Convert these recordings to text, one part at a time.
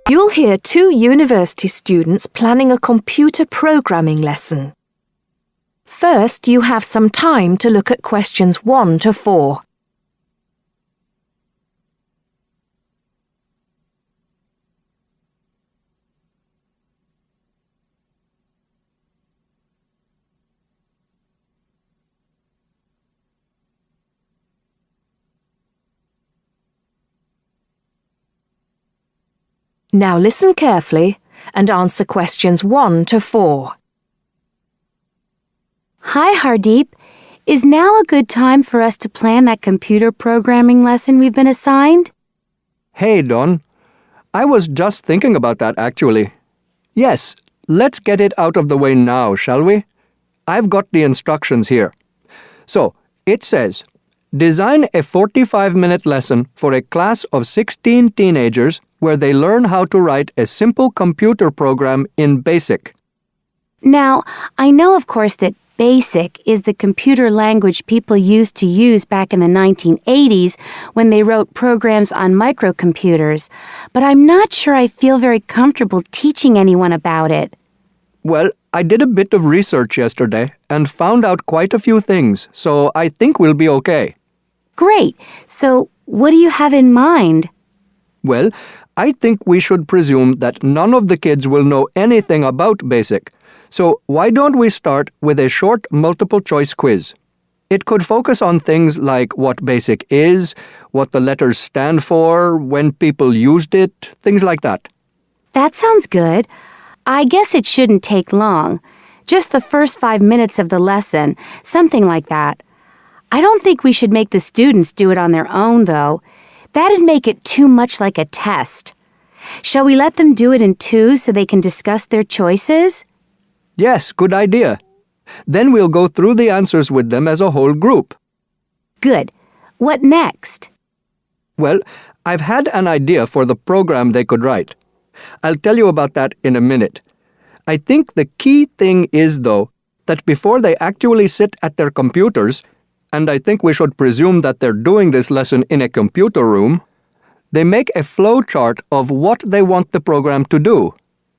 You'll hear two university students planning a computer programming lesson. First, you have some time to look at questions 1 to 4. Now listen carefully and answer questions 1 to 4. Hi, Hardeep. Is now a good time for us to plan that computer programming lesson we've been assigned? Hey, Don. I was just thinking about that, actually. Yes, let's get it out of the way now, shall we? I've got the instructions here. So, it says, design a 45-minute lesson for a class of 16 teenagers where they learn how to write a simple computer program in BASIC. Now, I know, of course, that BASIC is the computer language people used to use back in the 1980s when they wrote programs on microcomputers, but I'm not sure I feel very comfortable teaching anyone about it. Well, I did a bit of research yesterday and found out quite a few things, so I think we'll be okay. Great. So, what do you have in mind? Well, I think we should presume that none of the kids will know anything about BASIC. So why don't we start with a short multiple-choice quiz? It could focus on things like what BASIC is, what the letters stand for, when people used it, things like that. That sounds good. I guess it shouldn't take long. Just the first 5 minutes of the lesson, something like that. I don't think we should make the students do it on their own, though. That'd make it too much like a test. Shall we let them do it in twos so they can discuss their choices? Yes, good idea. Then we'll go through the answers with them as a whole group. Good. What next? Well, I've had an idea for the program they could write. I'll tell you about that in a minute. I think the key thing is, though, that before they actually sit at their computers, and I think we should presume that they're doing this lesson in a computer room, they make a flow chart of what they want the program to do.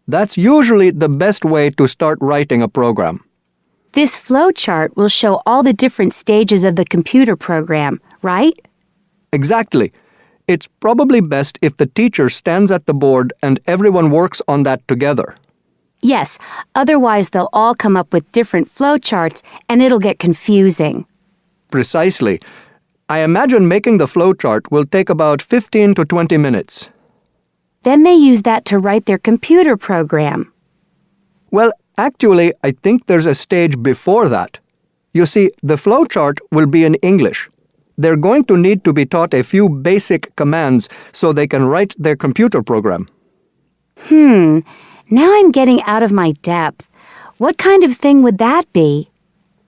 That's usually the best way to start writing a program. This flow chart will show all the different stages of the computer program, right? Exactly. It's probably best if the teacher stands at the board and everyone works on that together. Yes, otherwise they'll all come up with different flow charts and it'll get confusing. Precisely. I imagine making the flow chart will take about 15 to 20 minutes. Then they use that to write their computer program. Well, actually, I think there's a stage before that. You see, the flow chart will be in English. They're going to need to be taught a few basic commands so they can write their computer program. Now I'm getting out of my depth. What kind of thing would that be?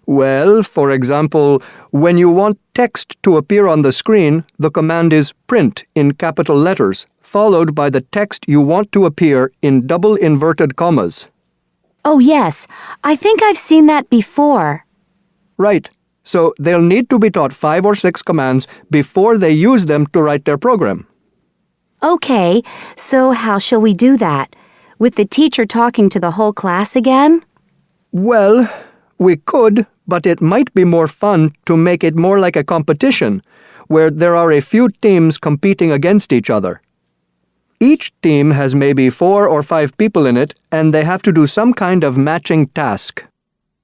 Well, for example, when you want text to appear on the screen, the command is print in capital letters, followed by the text you want to appear in double inverted commas. Oh, yes. I think I've seen that before. Right. So they'll need to be taught 5 or 6 commands before they use them to write their program. Okay, so how shall we do that? With the teacher talking to the whole class again? Well, we could, but it might be more fun to make it more like a competition, where there are a few teams competing against each other. Each team has maybe 4 or 5 people in it, and they have to do some kind of matching task.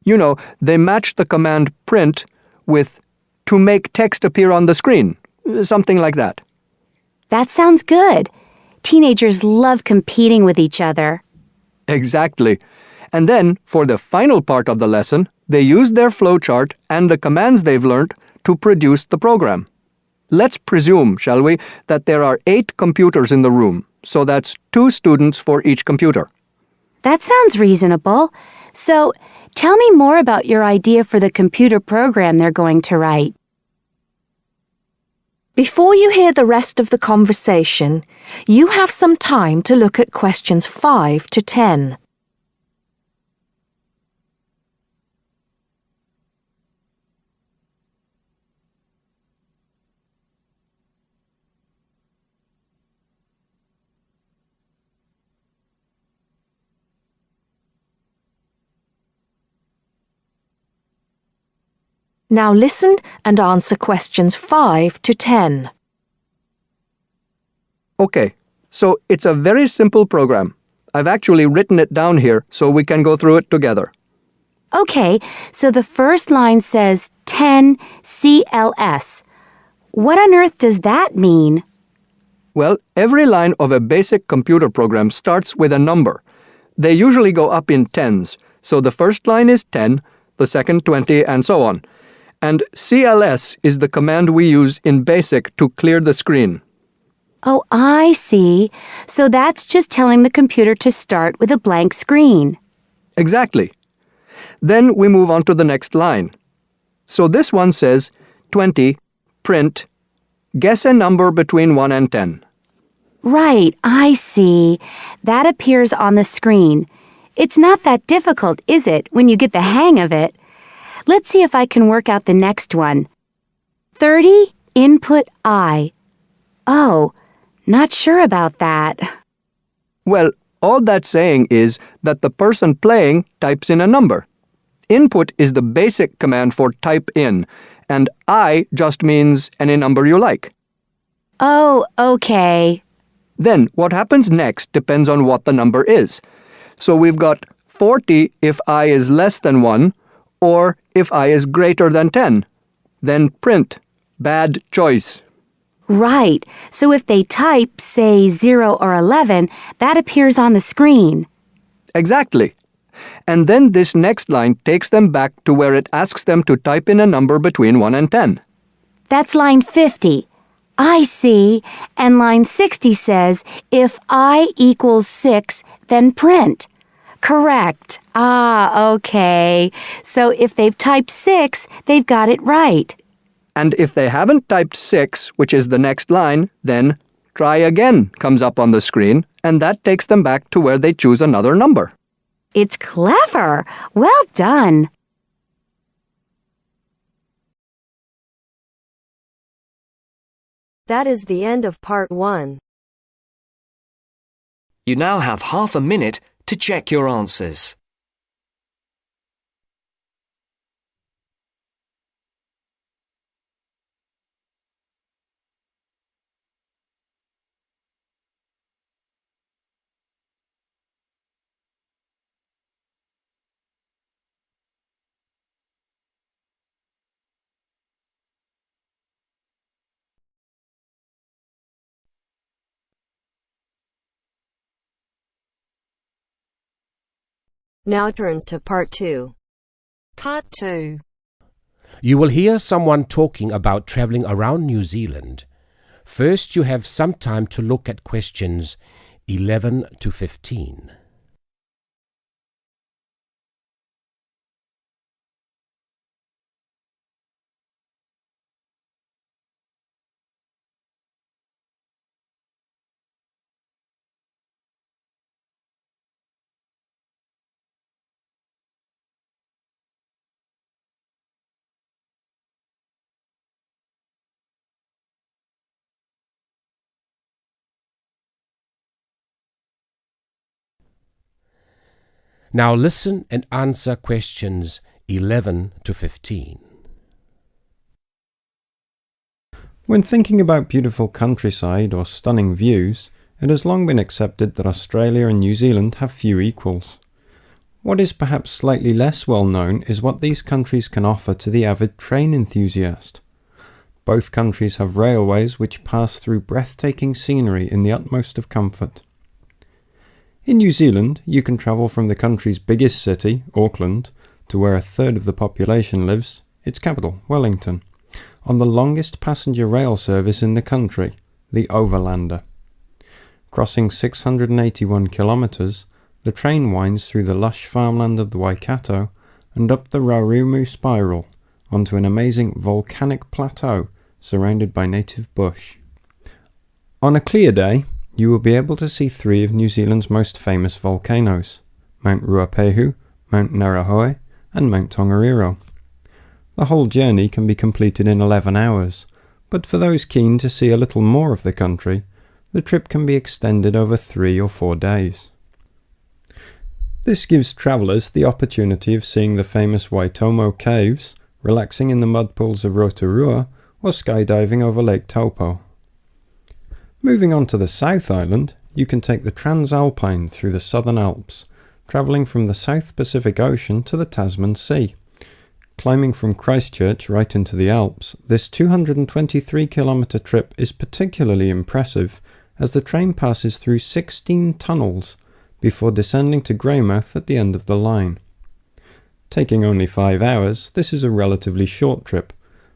You know, they match the command print with to make text appear on the screen, something like that. That sounds good. Teenagers love competing with each other. Exactly. And then, for the final part of the lesson, they use their flowchart and the commands they've learned to produce the program. Let's presume, shall we, that there are 8 computers in the room, so that's 2 students for each computer. That sounds reasonable. So, tell me more about your idea for the computer program they're going to write. Before you hear the rest of the conversation, you have some time to look at questions 5 to 10. Now listen and answer questions 5 to 10. Okay, so it's a very simple program. I've actually written it down here so we can go through it together. Okay, so the first line says 10 CLS. What on earth does that mean? Well, every line of a basic computer program starts with a number. They usually go up in tens, so the first line is 10, the second 20, and so on. And CLS is the command we use in BASIC to clear the screen. Oh, I see. So that's just telling the computer to start with a blank screen. Exactly. Then we move on to the next line. So this one says 20, print, guess a number between 1 and 10. Right, I see. That appears on the screen. It's not that difficult, is it, when you get the hang of it? Let's see if I can work out the next one. 30, input I. Oh, not sure about that. Well, all that's saying is that the person playing types in a number. Input is the basic command for type in, and I just means any number you like. Oh, okay. Then what happens next depends on what the number is. So we've got 40 if I is less than 1, or if I is greater than 10. Then print. Bad choice. Right. So if they type, say, 0 or 11, that appears on the screen. Exactly. And then this next line takes them back to where it asks them to type in a number between 1 and 10. That's line 50. I see. And line 60 says, if I equals 6, then print. Correct. Ah, okay. So if they've typed 6, they've got it right. And if they haven't typed 6, which is the next line, then try again comes up on the screen, and that takes them back to where they choose another number. It's clever. Well done. That is the end of part 1. You now have half a minute to check your answers. Now turns to part 2. Part 2. You will hear someone talking about travelling around New Zealand. First, you have some time to look at questions 11 to 15. Now listen and answer questions 11 to 15. When thinking about beautiful countryside or stunning views, it has long been accepted that Australia and New Zealand have few equals. What is perhaps slightly less well known is what these countries can offer to the avid train enthusiast. Both countries have railways which pass through breathtaking scenery in the utmost of comfort. In New Zealand, you can travel from the country's biggest city, Auckland, to where a third of the population lives, its capital, Wellington, on the longest passenger rail service in the country, the Overlander. Crossing 681 kilometres, the train winds through the lush farmland of the Waikato and up the Raurimu spiral onto an amazing volcanic plateau surrounded by native bush. On a clear day, you will be able to see 3 of New Zealand's most famous volcanoes, Mount Ruapehu, Mount Ngauruhoe and Mount Tongariro. The whole journey can be completed in 11 hours, but for those keen to see a little more of the country, the trip can be extended over 3 or 4 days. This gives travellers the opportunity of seeing the famous Waitomo Caves, relaxing in the mud pools of Rotorua, or skydiving over Lake Taupo. Moving on to the South Island, you can take the Transalpine through the Southern Alps, travelling from the South Pacific Ocean to the Tasman Sea. Climbing from Christchurch right into the Alps, this 223-kilometre trip is particularly impressive as the train passes through 16 tunnels before descending to Greymouth at the end of the line. Taking only 5 hours, this is a relatively short trip,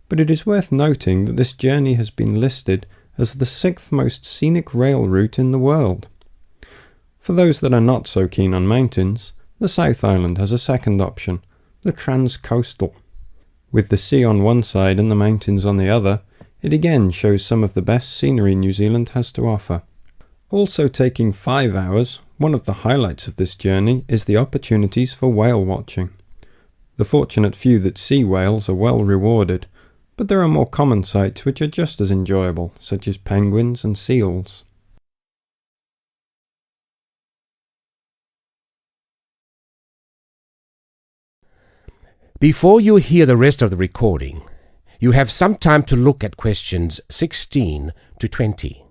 but it is worth noting that this journey has been listed as the 6th most scenic rail route in the world. For those that are not so keen on mountains, the South Island has a second option, the Transcoastal. With the sea on one side and the mountains on the other, it again shows some of the best scenery New Zealand has to offer. Also taking 5 hours, one of the highlights of this journey is the opportunities for whale watching. The fortunate few that see whales are well rewarded, but there are more common sights which are just as enjoyable, such as penguins and seals. Before you hear the rest of the recording, you have some time to look at questions 16 to 20.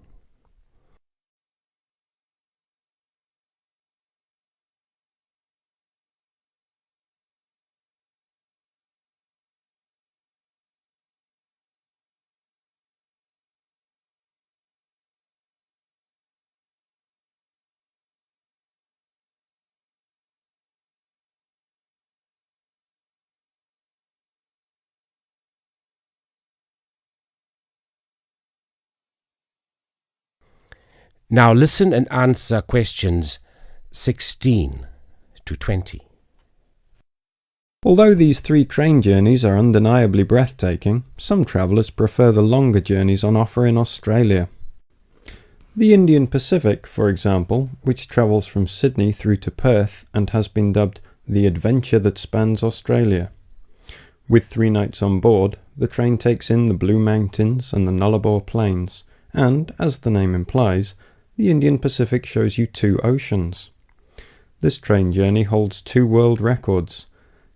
Now listen and answer questions 16 to 20. Although these 3 train journeys are undeniably breathtaking, some travellers prefer the longer journeys on offer in Australia. The Indian Pacific, for example, which travels from Sydney through to Perth and has been dubbed the adventure that spans Australia. With 3 nights on board, the train takes in the Blue Mountains and the Nullarbor Plains, and, as the name implies, the Indian Pacific shows you 2 oceans. This train journey holds 2 world records.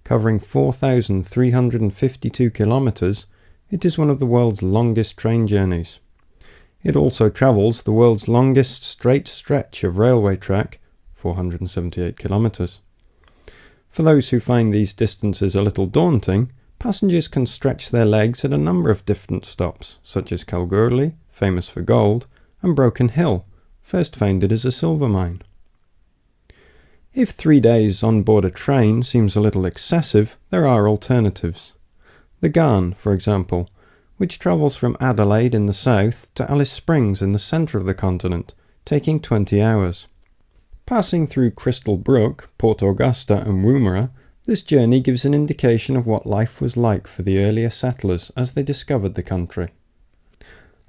Covering 4,352 kilometres, it is one of the world's longest train journeys. It also travels the world's longest straight stretch of railway track, 478 kilometres. For those who find these distances a little daunting, passengers can stretch their legs at a number of different stops, such as Kalgoorlie, famous for gold, and Broken Hill, first founded as a silver mine. If 3 days on board a train seems a little excessive, there are alternatives. The Garn, for example, which travels from Adelaide in the south to Alice Springs in the centre of the continent, taking 20 hours. Passing through Crystal Brook, Port Augusta and Woomera, this journey gives an indication of what life was like for the earlier settlers as they discovered the country.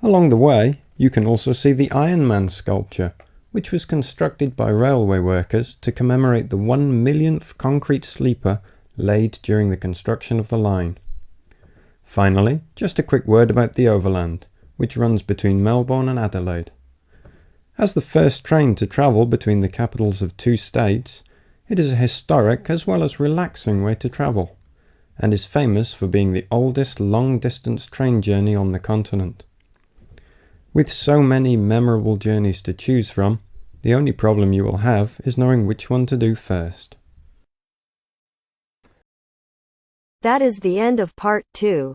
Along the way, you can also see the Iron Man sculpture, which was constructed by railway workers to commemorate the 1,000,000th concrete sleeper laid during the construction of the line. Finally, just a quick word about the Overland, which runs between Melbourne and Adelaide. As the first train to travel between the capitals of 2 states, it is a historic as well as relaxing way to travel, and is famous for being the oldest long-distance train journey on the continent. With so many memorable journeys to choose from, the only problem you will have is knowing which one to do first. That is the end of part 2.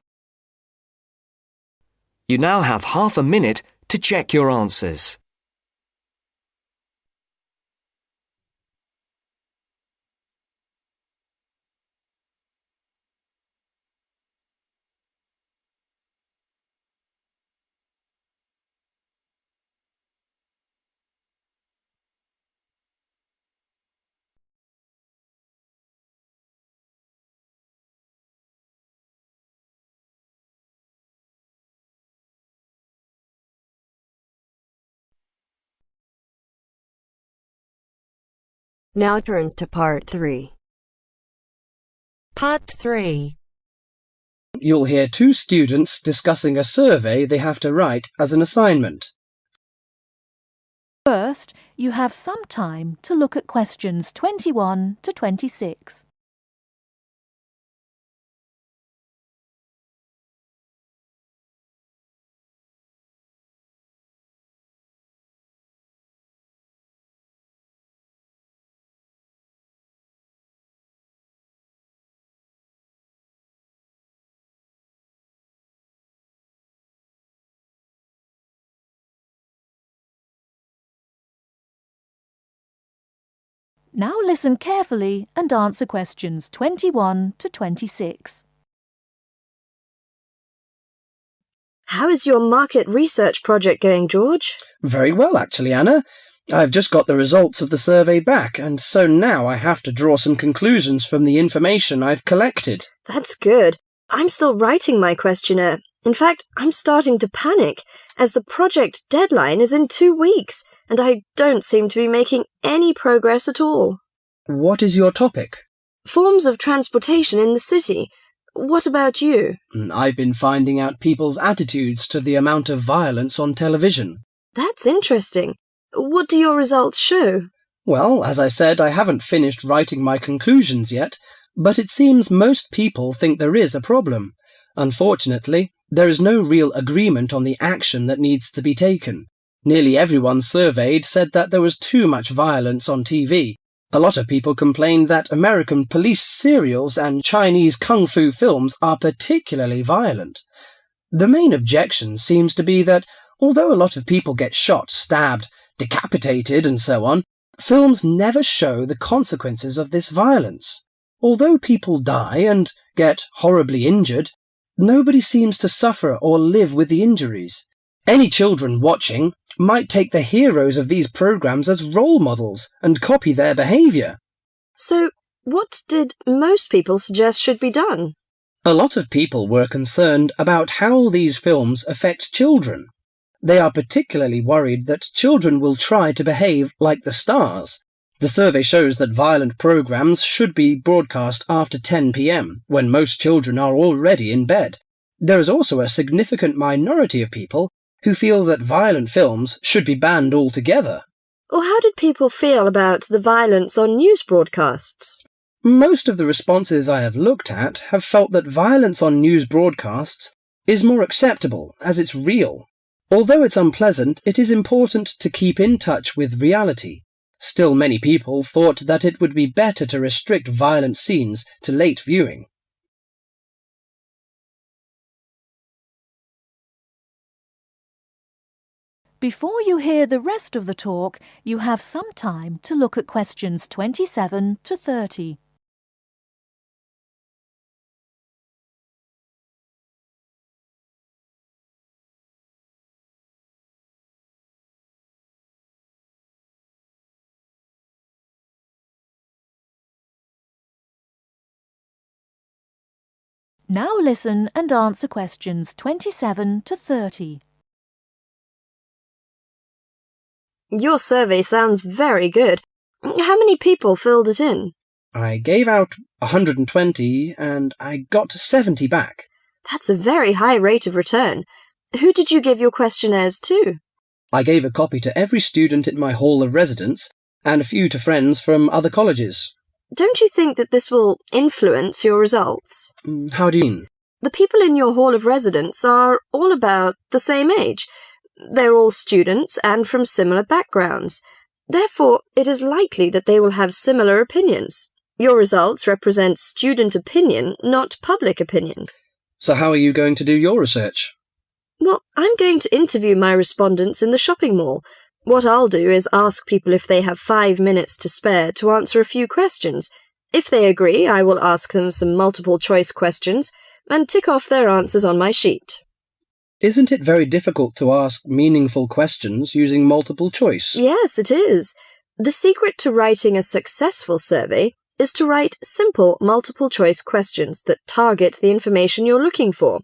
You now have half a minute to check your answers. Now turns to part 3. Part 3. You'll hear 2 students discussing a survey they have to write as an assignment. First, you have some time to look at questions 21 to 26. Now listen carefully and answer questions 21 to 26. How is your market research project going, George? Very well, actually, Anna. I've just got the results of the survey back, and so now I have to draw some conclusions from the information I've collected. That's good. I'm still writing my questionnaire. In fact, I'm starting to panic, as the project deadline is in 2 weeks, and I don't seem to be making any progress at all. What is your topic? Forms of transportation in the city. What about you? I've been finding out people's attitudes to the amount of violence on television. That's interesting. What do your results show? Well, as I said, I haven't finished writing my conclusions yet, but it seems most people think there is a problem. Unfortunately, there is no real agreement on the action that needs to be taken. Nearly everyone surveyed said that there was too much violence on TV. A lot of people complained that American police serials and Chinese kung fu films are particularly violent. The main objection seems to be that although a lot of people get shot, stabbed, decapitated and so on, films never show the consequences of this violence. Although people die and get horribly injured, nobody seems to suffer or live with the injuries. Any children watching might take the heroes of these programs as role models and copy their behaviour. So, what did most people suggest should be done? A lot of people were concerned about how these films affect children. They are particularly worried that children will try to behave like the stars. The survey shows that violent programs should be broadcast after 10 p.m, when most children are already in bed. There is also a significant minority of people who feel that violent films should be banned altogether. Or how did people feel about the violence on news broadcasts? Most of the responses I have looked at have felt that violence on news broadcasts is more acceptable, as it's real. Although it's unpleasant, it is important to keep in touch with reality. Still, many people thought that it would be better to restrict violent scenes to late viewing. Before you hear the rest of the talk, you have some time to look at questions 27 to 30. Now listen and answer questions 27 to 30. Your survey sounds very good. How many people filled it in? I gave out 120 and I got 70 back. That's a very high rate of return. Who did you give your questionnaires to? I gave a copy to every student in my hall of residence and a few to friends from other colleges. Don't you think that this will influence your results? How do you mean? The people in your hall of residence are all about the same age. They're all students and from similar backgrounds. Therefore, it is likely that they will have similar opinions. Your results represent student opinion, not public opinion. So how are you going to do your research? Well, I'm going to interview my respondents in the shopping mall. What I'll do is ask people if they have 5 minutes to spare to answer a few questions. If they agree, I will ask them some multiple-choice questions and tick off their answers on my sheet. Isn't it very difficult to ask meaningful questions using multiple choice? Yes, it is. The secret to writing a successful survey is to write simple multiple-choice questions that target the information you're looking for.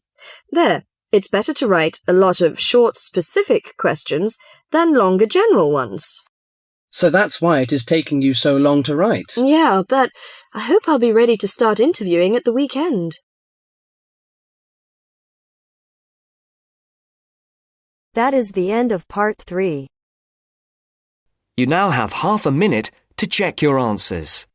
There, it's better to write a lot of short, specific questions than longer general ones. So that's why it is taking you so long to write? Yeah, but I hope I'll be ready to start interviewing at the weekend. That is the end of part 3. You now have half a minute to check your answers.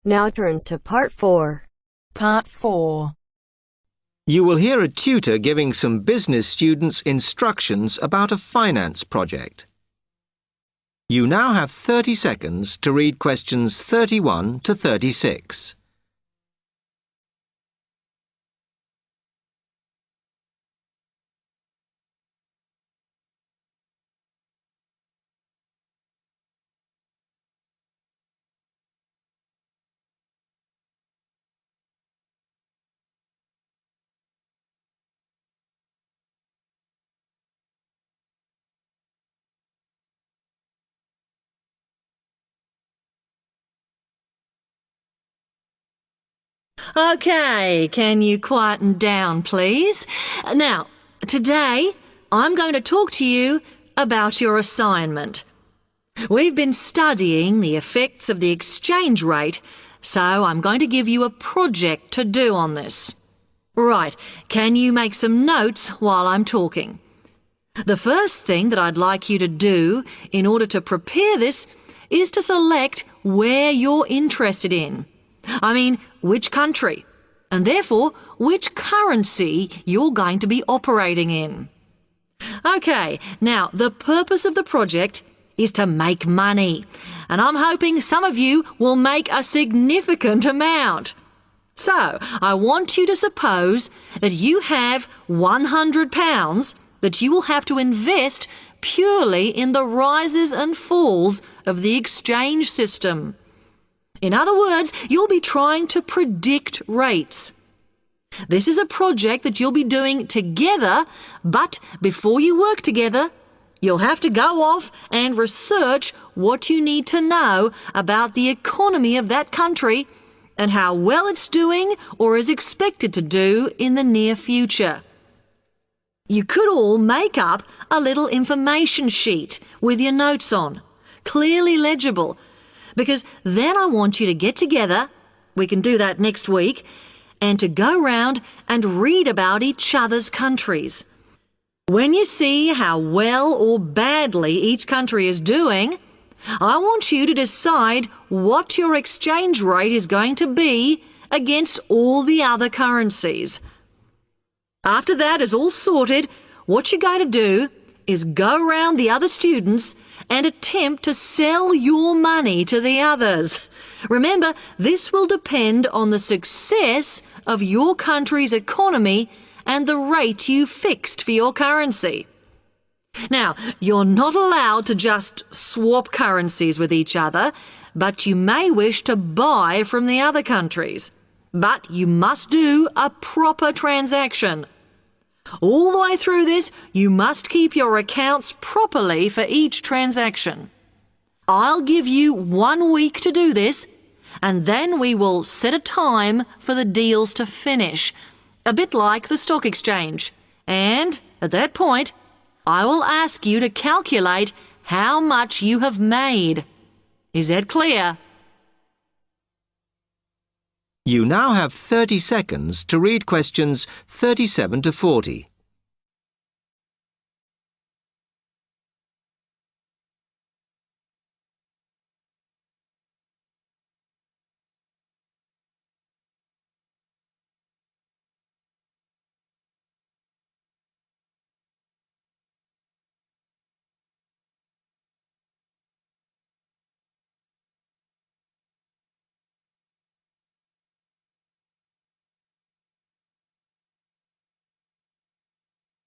Now turns to Part 4. Part 4. You will hear a tutor giving some business students instructions about a finance project. You now have 30 seconds to read questions 31 to 36. Okay, can you quieten down, please? Now, today I'm going to talk to you about your assignment. We've been studying the effects of the exchange rate, so I'm going to give you a project to do on this. Right, can you make some notes while I'm talking? The first thing that I'd like you to do in order to prepare this is to select where you're interested in. I mean, which country, and therefore which currency you're going to be operating in. Okay, now the purpose of the project is to make money, and I'm hoping some of you will make a significant amount. So, I want you to suppose that you have £100 that you will have to invest purely in the rises and falls of the exchange system. In other words, you'll be trying to predict rates. This is a project that you'll be doing together, but before you work together, you'll have to go off and research what you need to know about the economy of that country and how well it's doing or is expected to do in the near future. You could all make up a little information sheet with your notes on, clearly legible, because then I want you to get together, we can do that next week, and to go round and read about each other's countries. When you see how well or badly each country is doing, I want you to decide what your exchange rate is going to be against all the other currencies. After that is all sorted, what you're going to do is go round the other students and attempt to sell your money to the others. Remember, this will depend on the success of your country's economy and the rate you fixed for your currency. Now, you're not allowed to just swap currencies with each other, but you may wish to buy from the other countries. But you must do a proper transaction. All the way through this, you must keep your accounts properly for each transaction. I'll give you 1 week to do this, and then we will set a time for the deals to finish, a bit like the stock exchange. And at that point, I will ask you to calculate how much you have made. Is that clear? You now have 30 seconds to read questions 37 to 40.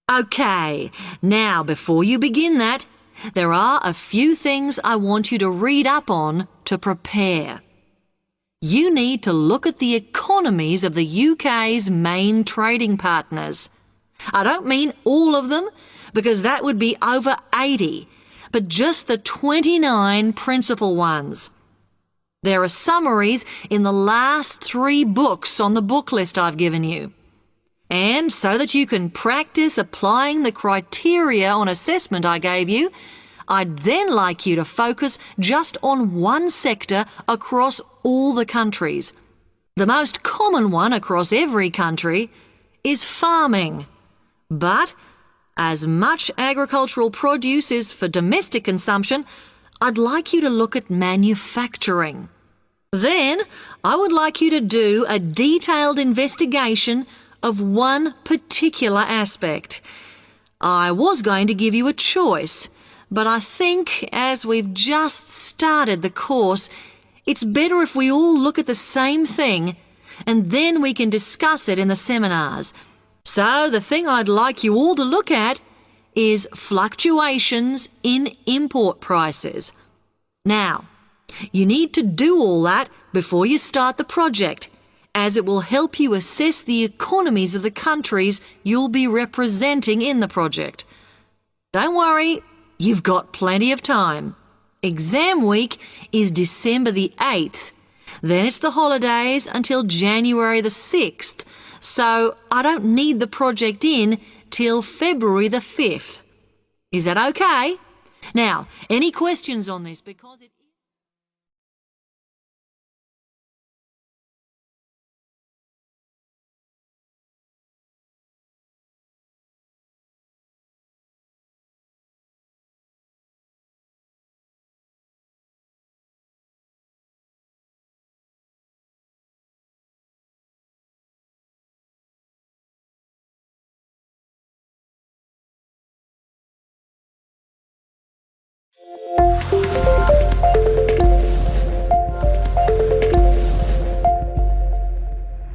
Okay, now before you begin that, there are a few things I want you to read up on to prepare. You need to look at the economies of the UK's main trading partners. I don't mean all of them, because that would be over 80, but just the 29 principal ones. There are summaries in the last 3 books on the book list I've given you. And so that you can practice applying the criteria on assessment I gave you, I'd then like you to focus just on one sector across all the countries. The most common one across every country is farming. But as much agricultural produce is for domestic consumption, I'd like you to look at manufacturing. Then I would like you to do a detailed investigation of one particular aspect. I was going to give you a choice, but I think as we've just started the course, it's better if we all look at the same thing and then we can discuss it in the seminars. So the thing I'd like you all to look at is fluctuations in import prices. Now, you need to do all that before you start the project, as it will help you assess the economies of the countries you'll be representing in the project. Don't worry, you've got plenty of time. Exam week is December the 8th. Then it's the holidays until January the 6th, so I don't need the project in till February the 5th. Is that okay? Now, any questions on this? Because it